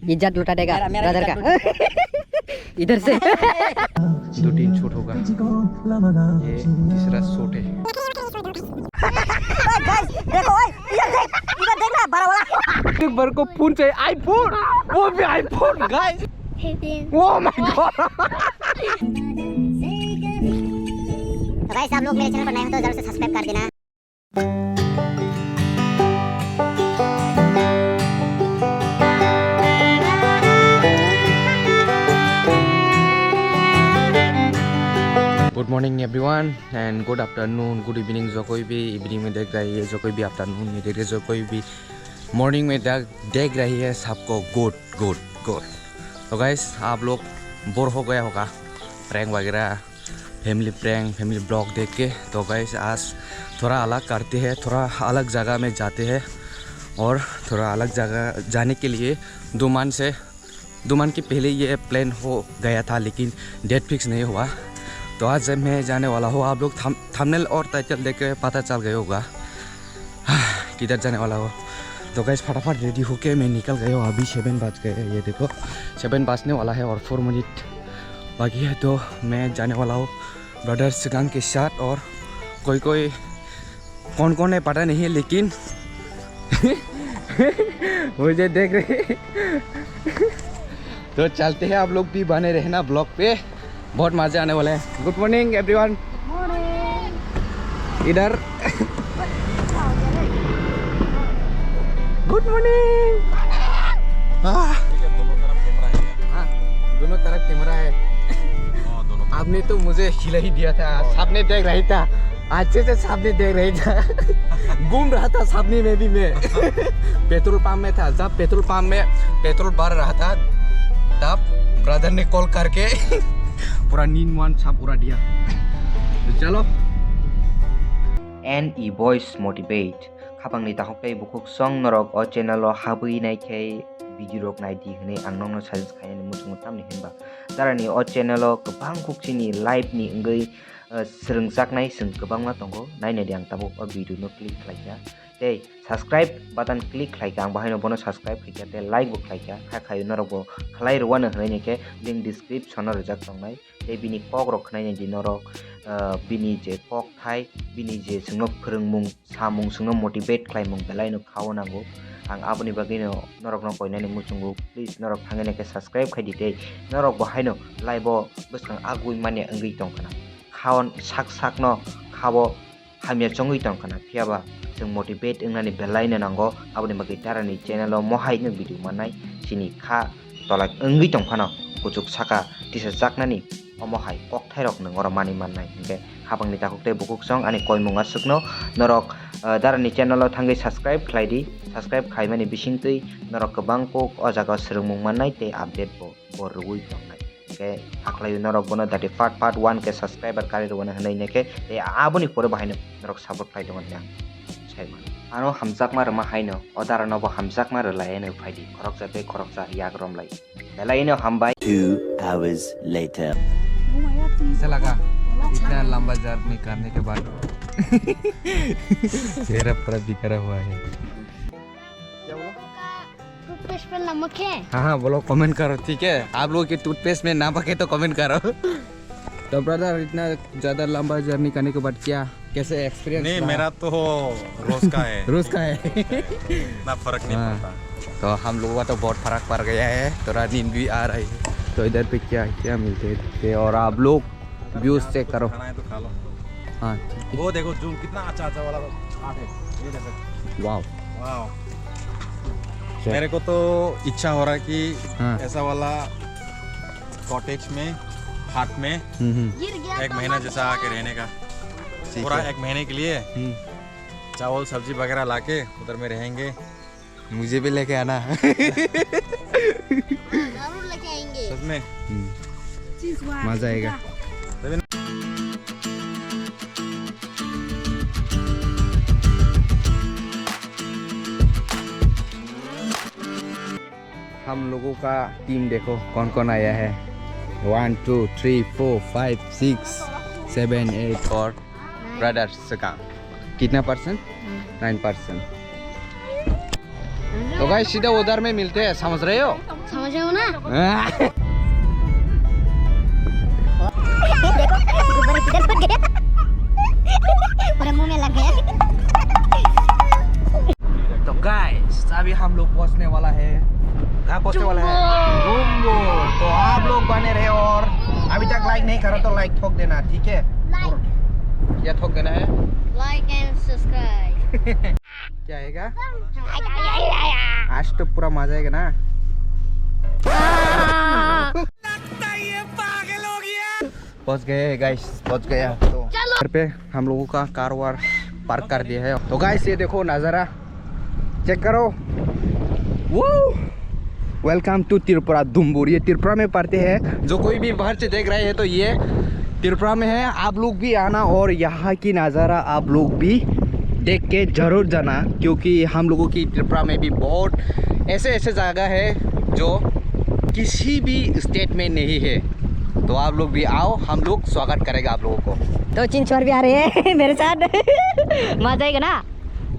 इज्जत लुटा देगा ब्रदर का। इधर से 2-3 शॉट होगा, ये तीसरा शॉट है। देखो इधर देखना बड़ा वाला एक बार को फोन चाहिए, आईफोन, वो भी iPhone guys. Oh my God. तो गाइस आप लोग मेरे चैनल पर नए हो तो जरूर से सब्सक्राइब कर देना। Good morning everyone and good afternoon, good evening. जो कोई भी इवनिंग में देख रही है, जो कोई भी आफ्टरनून में देख रही है, जो कोई भी मॉर्निंग में देख रही है, सबको गुड गुड गुड। तो गाइस आप लोग बोर हो गया होगा प्रैंक वगैरह, फैमिली ब्लॉग देख के। तो गाइस आज थोड़ा अलग करते हैं, थोड़ा अलग जगह में जाते हैं। और थोड़ा अलग जगह जाने के लिए 2 मंथ के पहले ये प्लान हो गया था, लेकिन डेट फिक्स नहीं हुआ। तो आज जब मैं जाने वाला हूँ, आप लोग थंबनेल और टाइटल देख के पता चल गया होगा किधर जाने वाला हो। तो गाइस फटाफट रेडी होके मैं निकल गया हूँ। अभी 7 बज गए हैं, ये देखो 7 बजने वाला है और 4 मिनट बाकी है। तो मैं जाने वाला हूँ ब्रदर सिगांग के साथ, और कोई कौन है पता नहीं है, लेकिन मुझे देख रहे। तो चलते हैं, आप लोग भी बने रहना ब्लॉग पे, बहुत मज़ा आने वाला है। Good morning everyone. इधर गुड मॉर्निंग। दोनों तरफ कैमरा है। आपने तो मुझे हिला ही दिया था, सामने देख रही था, अच्छे से सामने देख रही था। घूम रहा था सामने में भी मैं। पेट्रोल पंप में था, जब पेट्रोल पंप में पेट्रोल भर रहा था, तब ब्रदर ने कॉल करके पूरा नींद वन सब पूरा दिया। तो चलो NE Voice Motivate खापांगनि ताखोक्ताय बुकुक सं नरक अ चैनल हाबुई नायखै भिडिअ रक नायदि हनै आं नंनो सजेस्ट खायनि मुसुंग तामनि होनबा दारानि अ चैनल गोबां कुकसिनि लाइभ नि अंगै सोलोंजाकनाय जों गोबांमा दंगो नायनायदि आं ताबो अ भिडिअ नो क्लिक खालायजा दे सब्सक्राइब बटन क्लिक खालायजा आं बाहायनो बनो सब्सक्राइब खालायजा दे लाइक बो खालायजा खाखाय नरगो खालाय रवानो हनैनिके लिंक डिस्क्रिप्शन रजाक दंनाय दे बिनि कक रक नायनायदि नरक बिनि जे कक थाय बिनि जे जोंनो फोरोंमुं सामुं जोंनो मोटिवेट खालायमुं बेलायनो खावो नांगौ आं आबनि बागैनो नरक न कयनायनि मुसुंगु प्लिज नरक थांगैनायके सब्सक्राइब खायदि दे नरक बाहायनो लाइभ बसखां आगुय माने अंगै दंखाना खावन साक न खावो हामिया चंगै दंखाना फियाबा जों मोटिवेट ओंनानै बेलायनो नांगौ आबनि बागै दारानि चेनेलाव महायनो भिडिअ मानाय सिनि खा तलाक अंगै दंखाना गुजुक साका तिसा जाकनानि अमहाय कक थायरक नंगर मानि माननाय ओंके हाबांनि ताखुकते बुकुक सं आनि कयमुंगा सुकनो नरक दारानि चेनेलाव थांगै सब्सक्राइब खालायदि सब्सक्राइब खायमानि बिसिंतै नरक गोबां कक अजागा सोलोंमुं माननाय ते आपडेट बो रुई दंनाय ओके आखलाय नरक बनो दाति पार्ट 1 के सब्सक्राइबर कारि रवानो हनैनेके ते आबनि परे बाहायनो नरक सापर्ट खालायदोंमोन ना सायमा आनो हामजाक मार माहायनो अदारानोबो हामजाक मार लायनो फायदि खरक जाबे खरक जा याग्रमलाय बेलायनो हामबाय 2 hours later कैसा लगा इतना लंबा जर्नी करने के बाद? चेहरा पूरा बिखरा हुआ है। क्या बोलो? टूथपेस्ट में नमक है। हाँ बोलो, कमेंट करो ठीक है। आप लोगों के टूथपेस्ट में नमक है तो कमेंट करो। तो ब्रदर इतना ज़्यादा लंबा जर्नी करने के बाद क्या कैसे एक्सपीरियंस? नहीं मेरा तो रोज का है। रोज का है। इतना फर्क नहीं पड़ता। तो हम लोगों का तो बहुत फर्क पड़ गया है, थोड़ा नींद भी आ रही है। तो इधर पे क्या क्या मिलते हैं और आप लोग व्यूज चेक करो। खाना है तो खा लो। हाँ वो देखो जूम कितना अच्छा वाला छाट है, ये देखो। वाव वाव मेरे को तो इच्छा हो रहा है कि ऐसा वाला कॉटेज में हाट में गिर गया 1 महीना जैसा आके रहने का, पूरा 1 महीने के लिए चावल सब्जी वगैरह लाके उधर में रहेंगे। मुझे भी लेके आना। जरूर लेके आएंगे। सच में मजा आएगा। हम लोगों का टीम देखो कौन कौन आया है। 1 2 3 4 5 6 7 8 और ब्रदर सका कितना परसेंट? 9%। तो गाइस सीधा उधर में मिलते हैं, समझ रहे हो? समझ रहे हो ना? देखो गुब्बारे किधर फट गया पूरे मुंह में लग गया। तो गाइस अभी हम लोग पहुंचने वाला है, कहाँ पहुंचने वाला है? जुम्बो। तो आप लोग बने रहे और अभी तक लाइक नहीं करा तो लाइक ठोक देना, ठीक है? क्या ठोक देना है? Like and subscribe. क्या आएगा? आज तो पूरा मजा आएगा ना। पहुंच गए गाइस, पहुंच गया। तो घर पे हम लोगों का कार वार पार्क कर दिया है। तो गाइस ये देखो नज़ारा चेक करो। वो वेलकम टू त्रिपुरा दुम्बुर। ये त्रिपुरा में पड़ते हैं, जो कोई भी बाहर से देख रहे हैं तो ये त्रिपुरा में है। आप लोग भी आना और यहाँ की नज़ारा आप लोग भी देख के ज़रूर जाना, क्योंकि हम लोगों की त्रिपुरा में भी बहुत ऐसे ऐसे जगह है जो किसी भी स्टेट में नहीं है। तो आप लोग भी आओ, हम लोग स्वागत करेंगे आप लोगों को। तो चिंचोर भी आ रहे हैं मेरे साथ मजा आएगा ना,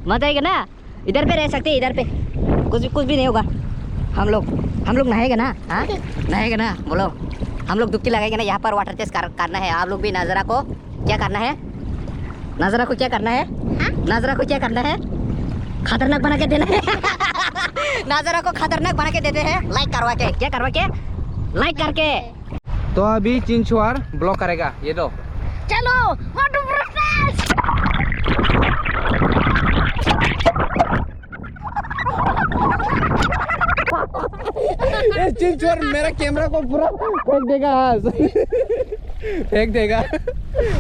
मजा आएगा ना। इधर पे रह सकते हैं, इधर पे कुछ भी नहीं होगा। हम लोग नहाएगा ना, हाँ नहाएगा ना, बोलो। हम लोग डुबकी लगाएंगे ना, यहाँ पर वाटर टेस्ट करना है। आप लोग भी नज़ारा को क्या करना है, नज़ारा को क्या करना है, नज़ारा को क्या करना है, खतरनाक बना के देना है नज़ारा को खतरनाक बना के देते हैं, लाइक करवा के, क्या करवा के, लाइक करके। तो अभी चिंचवार ब्लॉक करेगा, ये दो। चलो ये चिंचवार मेरा कैमरा को पूरा फेंक देगा फेंक देगा।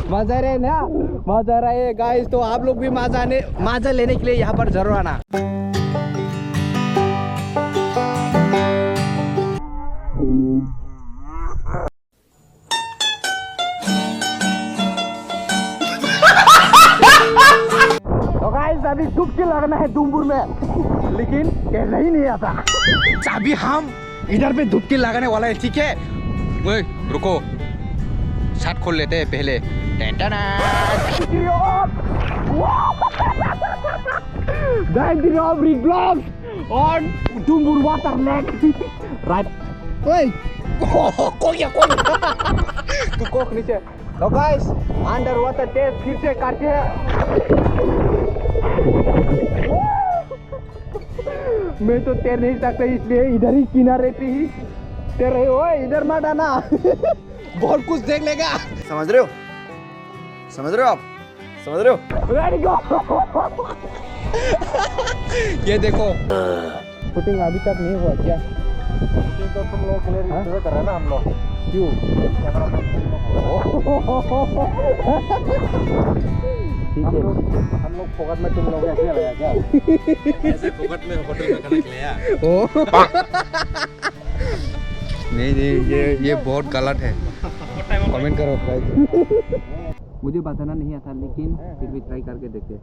मजा रहे ना, मजा रहे गाइस। तो आप लोग भी मजा लेने के लिए यहाँ पर जरूर आना। तो गाइस अभी डुबकी लगना है दुम्बुर में, लेकिन तैरना ही नहीं आता। अभी हम इधर पे डुबकी लगाने वाला है, ठीक है? ओए रुको, छत खोल लेते हैं पहले। और दुम्बुर वाटर लेक राइट। ओए तू कोक नीचे। तो गाइस अंडर वाटर टेस्ट फिर से करते हैं। मैं तो तैर नहीं सकता, इसलिए इधर ही किनारे पे ही तैर रहे हो। इधर मत आना बहुत कुछ देख लेगा। समझ रहे हो? समझ रहे हो आप? समझ रहे हो? रेडी गो। ये देखो शूटिंग अभी तक नहीं हुआ क्या? तो तुम लोग क्लियर कर रहे हैं ना हम लोग। क्यों? ठीक है, हम लोग फोकट में, तुम लोग ऐसे आया क्या? ऐसे फोकट में होटल में खाने के लिए आया। नहीं ये बहुत गलत है। कमेंट करो गाइस। मुझे बताना नहीं आता, लेकिन फिर भी ट्राई करके देखते।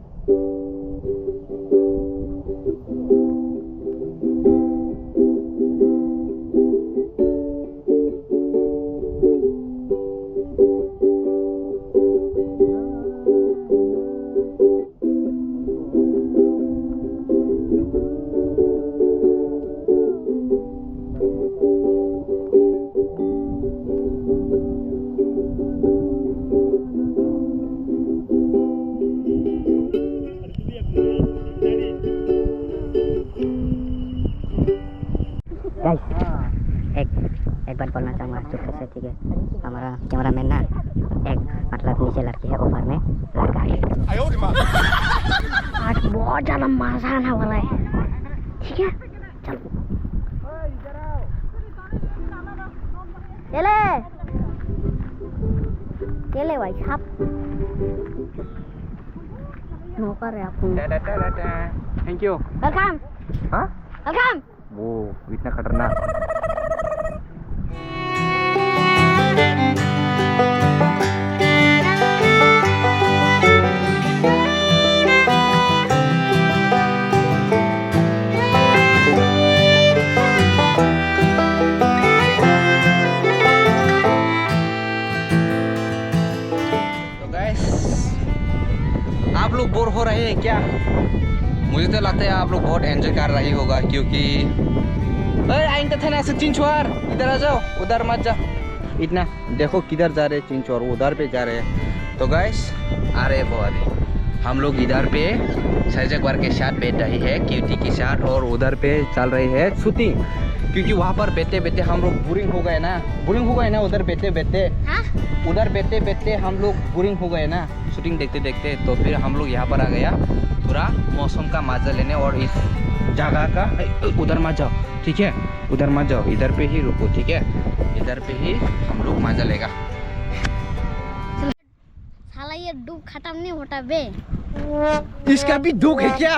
एक बात बोलना चाहूँगा चुपके से, ठीक है? हमारा कैमरामैन ना एक मतलब नीचे लड़की है, ऊपर में लड़का है। आज बहुत ज़्यादा मजा आने वाला है, ठीक है? चलो केले भाई साहब नौकर है आप। Thank you. वेलकम। हाँ वेलकम। वो इतना खतरनाक। तो गाइस आप लोग बोर हो रहे हैं क्या? मुझे तो लगता है आप लोग बहुत एंजॉय कर रही होगा क्योंकि अरे आएंगे थे ना चिंचवार, इधर आ जाओ, उधर मत जाओ। इतना देखो किधर जा रहे चिंचवार, उधर पे जा रहे हैं। तो गाइस आ रहे वो अभी हम लोग इधर पे साइजकवार के साथ बैठ रही है, क्यूटी के साथ, और उधर पे चल रही है शूटिंग क्योंकि वहाँ पर बैठते बैठते हम लोग बोरिंग हो गए ना, उधर बैठते बैठते उधर बैठते बैठते हम लोग बोरिंग हो गए ना शूटिंग देखते देखते। तो फिर हम लोग यहाँ पर आ गया थोड़ा मौसम का मजा लेने और इस जगह का। उधर मत जाओ, ठीक है, उधर मत जाओ, इधर पे ही रुको, ठीक है, इधर पे ही हम लोग मजा लेगा। साला ये डूब खत्म नहीं होता बे। इसका भी दुख है क्या?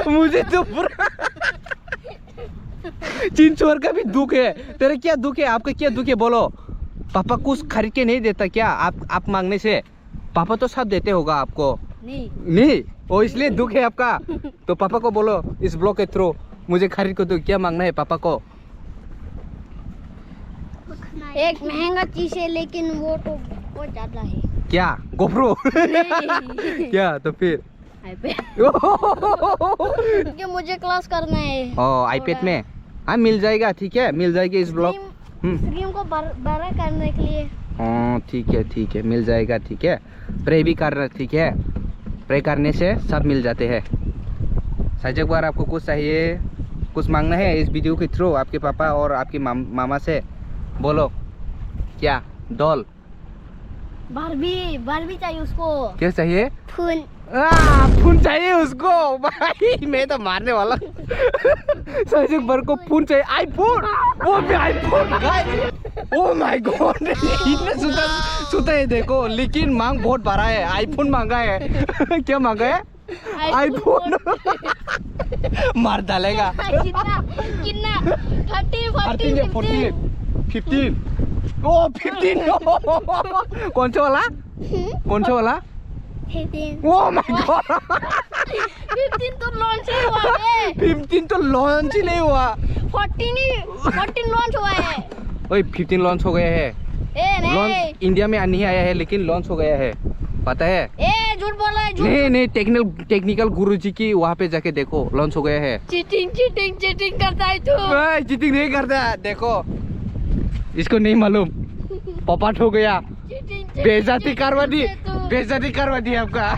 मुझे तो पूरा चिंचोर का भी दुख है। तेरे क्या दुख है? आपका क्या दुख है बोलो? पापा कुछ खरीद के नहीं देता क्या आप मांगने से? पापा तो सब देते होगा आपको। नहीं वो इसलिए दुख है आपका। तो पापा को बोलो इस ब्लॉग के थ्रू मुझे खरीद को, तो क्या मांगना है पापा को? एक महंगा चीज है लेकिन वो तो बहुत ज्यादा है। क्या गोप्रो? क्या तो फिर क्योंकि मुझे क्लास करना है। आईपैड में हाँ मिल जाएगा, ठीक है, मिल जाएगी इस ब्लॉग स्क्रीन को बड़ा करने के लिए। हाँ ठीक है मिल जाएगा, ठीक है। प्रे भी करना, ठीक है, प्रे करने से सब मिल जाते हैं। एक बार आपको कुछ चाहिए, कुछ मांगना है इस वीडियो के थ्रू आपके पापा और आपके मामा से, बोलो क्या? डॉल बारबी चाहिए उसको। क्या चाहिए? फोन। फोन चाहिए उसको। भाई मैं तो मारने वाला। एक बार को फोन चाहिए, आईफोन, वो भी आईफोन। ओह माय गॉड, इतने सुता है देखो, लेकिन मांग बहुत बड़ा है, आईफोन मांगा है। क्या मांगा है? आईफोन। मार डालेगा। कितना 30 40 15। ओ 15। कौन सा वाला? 15। ओह माय गॉड, 15 तो लॉन्च ही हुआ है। 15 तो लॉन्च ही नहीं हुआ। 14 लॉन्च हुआ है। ओए 15 लॉन्च हो गया है। नहीं लॉन्च इंडिया में नहीं आया है लेकिन लॉन्च हो गया है, पता है? झूठ बोल रहा है, झूठ। नहीं टेक्निकल गुरुजी की वहाँ पे जाके देखो, लॉन्च हो गया है। चीटिंग करता है तू। चीटिंग नहीं करता, देखो इसको नहीं मालूम, पपाट हो गया। बेइज्जती करवा दी आपका।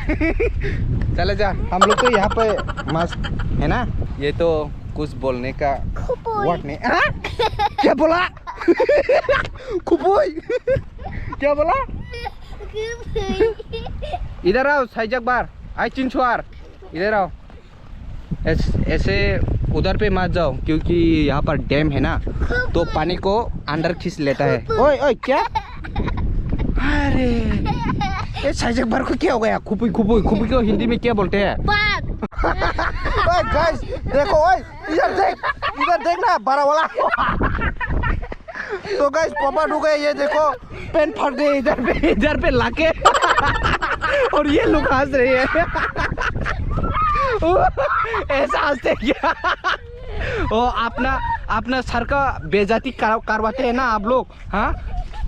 चले जा, हम लोग तो यहाँ पे मस्त है ना। ये तो कुछ बोलने का वर्ड नहीं। क्या बोला? खुपोई। क्या बोला? इधर आओ साइजक बार, आई चिंचवार, इधर आओ। ऐसे उधर पे मत जाओ क्योंकि यहाँ पर डैम है ना, तो पानी को अंदर खींच लेता है। ओए क्या? अरे ये साइजक बार को क्या हो गया? खुपुई को हिंदी में क्या बोलते हैं? ओए गाइस देखो, ओए इधर देख ना, बड़ा वाला। तो गाइस पपाट हो गए, ये देखो पेन फट गए इधर पे लाके। और ये लोग हंस रहे हैं। ऐसा हंसते क्या? ओ अपना सर का बेइज्जती करवाते हैं ना आप लोग। हाँ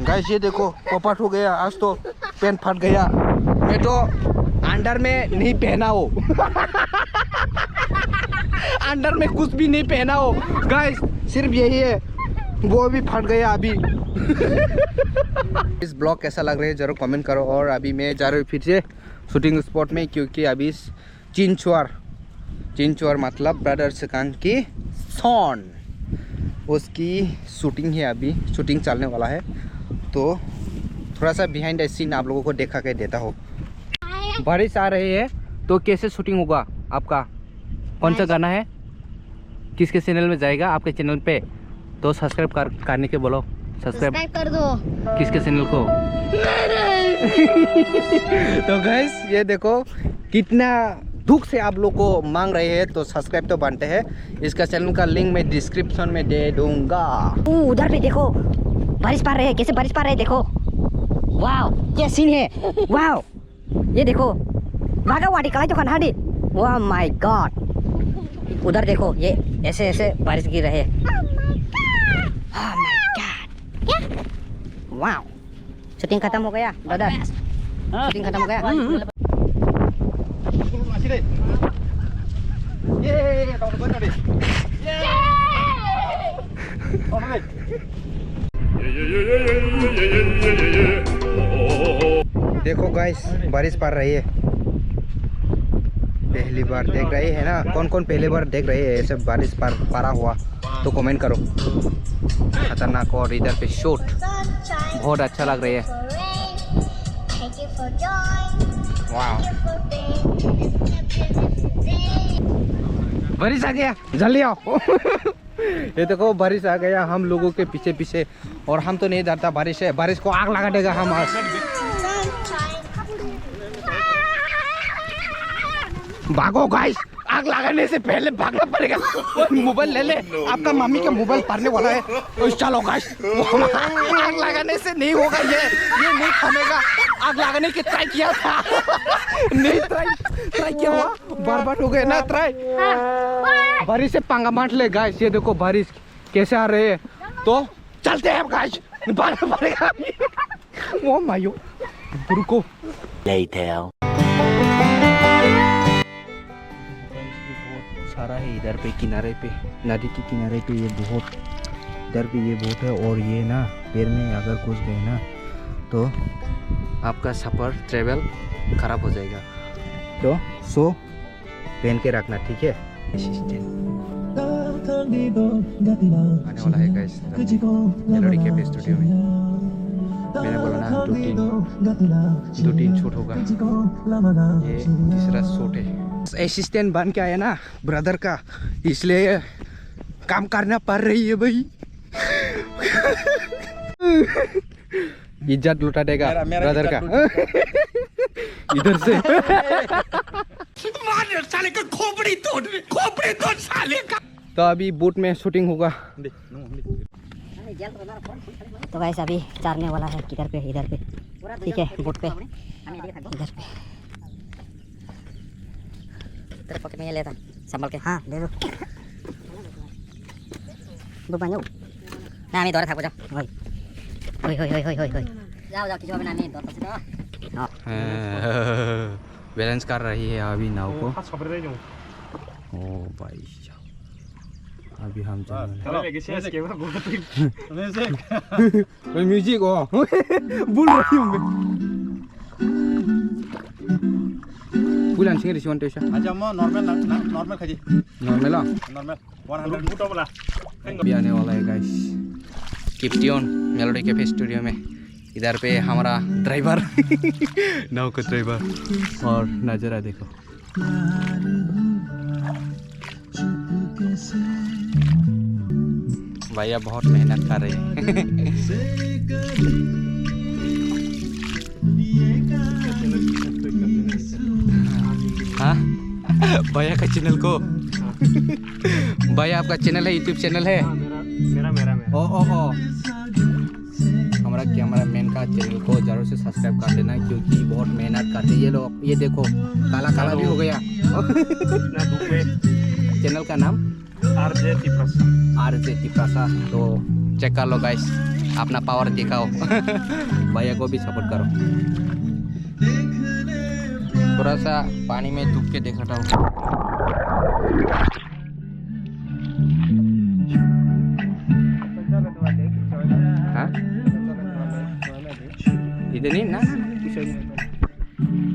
गाइस ये देखो पपाट हो गया, आज तो पेन फट गया। मैं तो अंडर में नहीं पहना हो। अंडर में कुछ भी नहीं पहना हो गाइस, सिर्फ यही है, वो भी फट गया अभी। इस ब्लॉग कैसा लग रहा है जरूर कमेंट करो। और अभी मैं जा रहा हूँ फिर से शूटिंग स्पॉट में क्योंकि अभी चिंचवार मतलब ब्रदर सेकंड की सॉन, उसकी शूटिंग है, अभी शूटिंग चलने वाला है। तो थोड़ा सा बिहाइंड द सीन आप लोगों को देखा के देता हूँ। बारिश आ रही है तो कैसे शूटिंग होगा आपका? कौन सा गाना है, किसके चैनल में जाएगा? आपके चैनल पे तो सब्सक्राइब करने के बोलो। सब्सक्राइब कर दो किसके चैनल को? तो गाइस ये देखो कितना दुख से आप लोग को मांग रहे हैं, तो सब्सक्राइब तो बनते हैं। इसका चैनल का लिंक मैं डिस्क्रिप्शन में दे दूंगा। उधर पे देखो बारिश पड़ रही है, कैसे बारिश पड़ रही है देखो। वाओ क्या सीन है, वाओ ये देखो भागा वाटी कलाई तो खाना दी। वाह माय गॉड, उधर देखो ये ऐसे बारिश गिर रहे है। Oh my God, wow shooting खत्म हो गया ब्रदर, शूटिंग खत्म हो गया। देखो गाइस बारिश पड़ रही है, पहली बार देख रहे हैं ना, कौन कौन पहली बार देख रहे हैं सब बारिश पड़ा हुआ, तो कमेंट करो। खतरनाक, और इधर पे शूट बहुत अच्छा लग रही है। वाह, बारिश आ गया, जल्दी आओ। ये देखो बारिश आ गया हम लोगों के पीछे पीछे, और हम तो नहीं डरता बारिश है, बारिश को आग लगा देगा हम आज। भागो गाइस, आग लगाने से पहले भागना पड़ेगा। मोबाइल ले ले, आपका मम्मी का मोबाइल पड़ने वाला है। तो चलो गाइस, आग लगाने से नहीं होगा, ये नहीं थमेगा। आग लगाने की ट्राई किया था, नहीं ट्राई किया हुआ, बर्बाद हो गया ना ट्राई। बारिश से पंगा मत ले गाइस, ये देखो बारिश कैसे आ रहे है, तो चलते हैं गाइस, भागना पड़ेगा। ओ मायो, रुको। Later. सारा है इधर पे किनारे पे, नदी के किनारे पे ये बहुत, इधर पे ये बहुत है, और ये ना पैर में अगर घुस गए ना तो आपका सफ़र ट्रेवल खराब हो जाएगा, तो सो पहन के रखना, ठीक है। आने वाला है गाइस मेलोडी कैफे स्टूडियो में, मैंने बोला ना दो तीन शूट होगा, ये तीसरा शूट है। असिस्टेंट बन के आया ना ब्रदर का, इसलिए काम करना पड़ रही है भाई। इज्जत लुटा देगा ब्रदर का इधर से। साले का खोपड़ी तोड़ साले का। तो अभी बोट में शूटिंग होगा। तो गाइस अभी चारने वाला है, किधर पे, इधर पे, ठीक है, बोट पे, इधर पे। तेरे पॉकेट में ये लेता, संभल के। हाँ ले लो, दो बांधो ना, मैं दौरे था जाओ। ओए ओए ओए ओए ओए, जाओ जाओ, किसी ना मैं दौड़ से जाओ। बैलेंस कर रही है अभी नाव को। ओ भाई अभी हम म्यूजिक हो बोल रही हूँ मैं। bulan sini di Siwan Desa. Aja mau normal खाजी। नॉर्मल नॉर्मल 100 फुट वाला। अभी आने वाला है guys keep tune Melody Cafe Studio में। इधर पे हमारा ड्राइवर नाव का ड्राइवर, और नज़ारा देखो। भैया बहुत मेहनत कर रहे हैं। हाँ भैया का चैनल को भैया आपका चैनल है, यूट्यूब चैनल है? मेरा ओ हमारा कैमरा मैन का चैनल को जरूर से सब्सक्राइब कर देना, क्योंकि बहुत मेहनत करते हैं ये लोग। ये देखो काला काला भी हो गया। चैनल का नाम आरजे तिप्रासा। तो चेक कर लो गाइस, अपना पावर दिखाओ। भैया को भी सपोर्ट करो। थोड़ा सा पानी में डूब के देखता हूँ। हाँ इधर नहीं ना,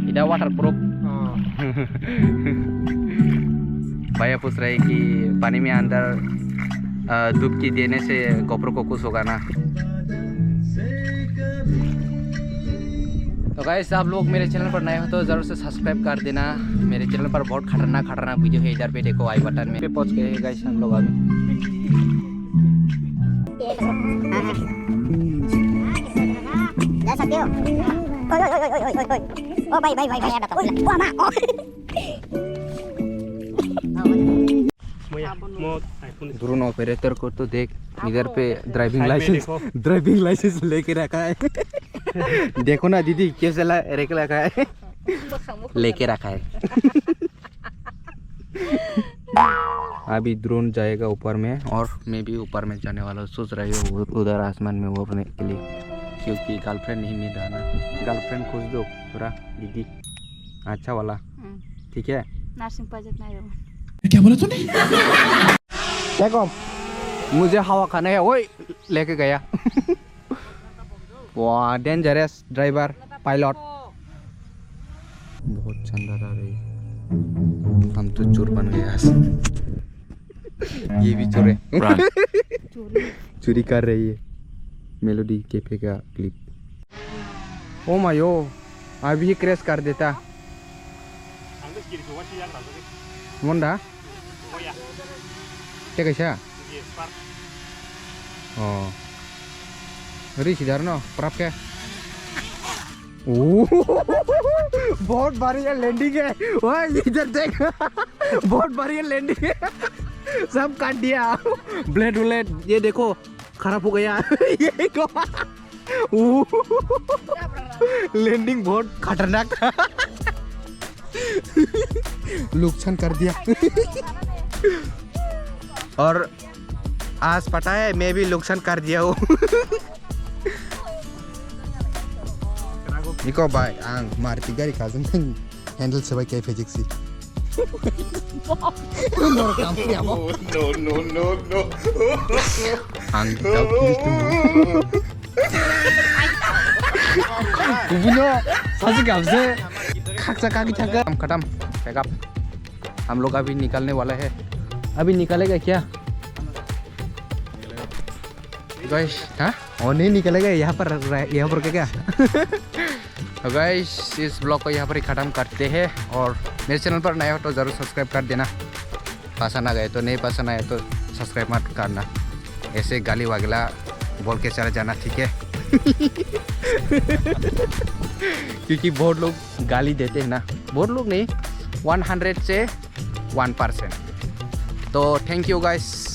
इधर वाटर प्रूफ। भैया पूछ रहे कि पानी में अंदर डुबकी देने से गोप्रो को कुछ होगा ना। तो गाइस आप लोग मेरे चैनल पर नए हो तो ज़रूर से सब्सक्राइब कर देना। मेरे चैनल पर बहुत खतरनाक वीडियो है। इधर पे देखो आई बटन में पे पहुंच गए हैं गाइस हम लोग अभी। जा सकते हो। ओ भाई ड्रोन ऑपरेटर को तो देख, इधर पे ड्राइविंग लाइसेंस लेके रखा है। देखो ना दीदी कैसे रखा है, लेके रखा है। अभी ड्रोन जाएगा ऊपर में, और मैं भी ऊपर में जाने वाला हूँ। सोच रही हूँ उधर आसमान में उड़ने के लिए, क्योंकि गर्लफ्रेंड नहीं मिल रहा ना। गर्लफ्रेंड खोज दो थोड़ा दीदी, अच्छा वाला, ठीक है? देखो मुझे हवा खाना है, ओए लेके गया। वाह डेंजरस ड्राइवर पायलट। बहुत शानदार आ रही है। हम तो चोर बन गए आज। ये भी चोर है। चोरी कर रही है मेलोडी कैफे का क्लिप। ओ मायो अभी क्रैश कर देता। मुंडा क्या कैसा? Oh, रिच इधर ना प्राप्त क्या? ओह, बहुत बढ़िया लैंडिंग है। ओए इधर देख, बहुत बढ़िया लैंडिंग है। सब काट दिया। ब्लेड ये देखो खराब हो गया। ये देखो, लैंडिंग बहुत खतरनाक। नुकसान कर दिया। और आज पता है मैं भी नुकसान कर दिया हूँ। Niko baik, mari tiga di kazan handle sebagai kayak fizik sih. No. Tahu itu. Kubunya, सासी काम से खक्सा काकी छक्का खत्म पैकअप। हम लोग अभी निकलने वाले हैं। अभी निकलेगा क्या? गाइस, हाँ? और नहीं निकलेगा यहाँ पर क्या? तो गाइस इस ब्लॉग को यहाँ पर ही ख़त्म करते हैं। और मेरे चैनल पर नया हो तो ज़रूर सब्सक्राइब कर देना। पसंद आ गए तो, नहीं पसंद आए तो सब्सक्राइब मत करना। ऐसे गाली वगैरह बोल के चला जाना, ठीक है? क्योंकि बहुत लोग गाली देते हैं ना, बहुत लोग नहीं, 100 से 1%। तो थैंक यू गाइस।